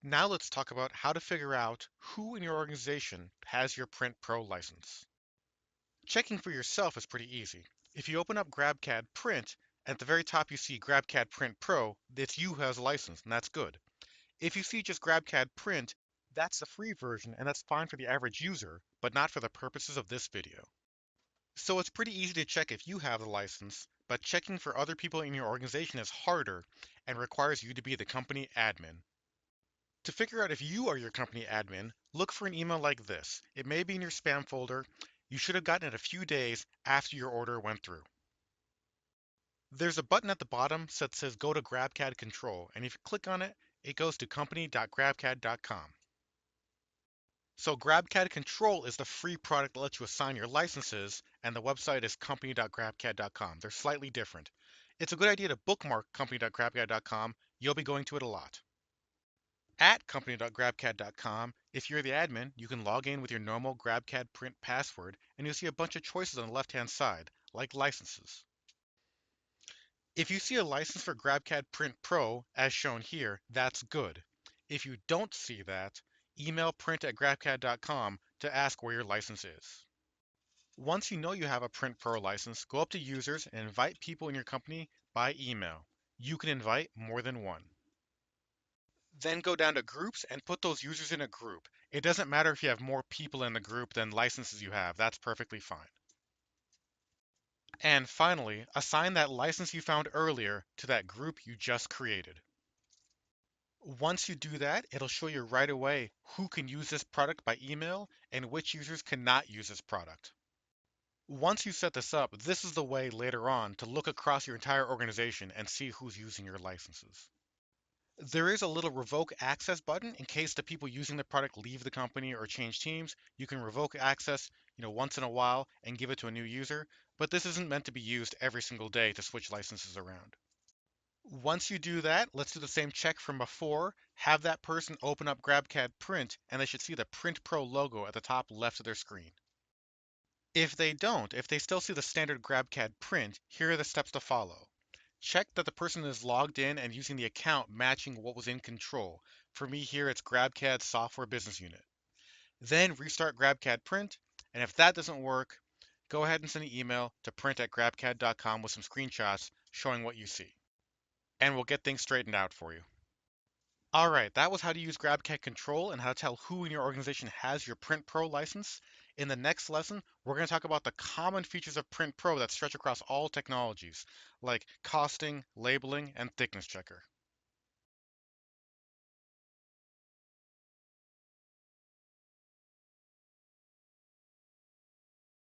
Now let's talk about how to figure out who in your organization has your Print Pro license. Checking for yourself is pretty easy. If you open up GrabCAD Print, at the very top you see GrabCAD Print Pro, it's you who has a license, and that's good. If you see just GrabCAD Print, that's the free version, and that's fine for the average user, but not for the purposes of this video. So it's pretty easy to check if you have the license, but checking for other people in your organization is harder and requires you to be the company admin. To figure out if you are your company admin, look for an email like this. It may be in your spam folder. You should have gotten it a few days after your order went through. There's a button at the bottom that says go to GrabCAD Control, and if you click on it, it goes to company.grabcad.com. So GrabCAD Control is the free product that lets you assign your licenses, and the website is company.grabcad.com. They're slightly different. It's a good idea to bookmark company.grabcad.com. You'll be going to it a lot. At company.grabcad.com, if you're the admin, you can log in with your normal GrabCAD Print password, and you'll see a bunch of choices on the left-hand side, like licenses. If you see a license for GrabCAD Print Pro, as shown here, that's good. If you don't see that, email print@grabcad.com to ask where your license is. Once you know you have a Print Pro license, go up to users and invite people in your company by email. You can invite more than one. Then go down to groups and put those users in a group. It doesn't matter if you have more people in the group than licenses you have, that's perfectly fine. And finally, assign that license you found earlier to that group you just created. Once you do that, it'll show you right away who can use this product by email and which users cannot use this product. Once you set this up, this is the way later on to look across your entire organization and see who's using your licenses. There is a little revoke access button in case the people using the product leave the company or change teams. You can revoke access, once in a while and give it to a new user, but this isn't meant to be used every single day to switch licenses around. Once you do that, let's do the same check from before. Have that person open up GrabCAD Print, and they should see the Print Pro logo at the top left of their screen. If they don't, if they still see the standard GrabCAD Print, here are the steps to follow. Check that the person is logged in and using the account matching what was in control. For me here, it's GrabCAD Software Business Unit. Then restart GrabCAD Print, and if that doesn't work, go ahead and send an email to print@grabcad.com with some screenshots showing what you see. And we'll get things straightened out for you. Alright, that was how to use GrabCAD Control and how to tell who in your organization has your Print Pro license. In the next lesson, we're going to talk about the common features of Print Pro that stretch across all technologies, like costing, labeling, and thickness checker.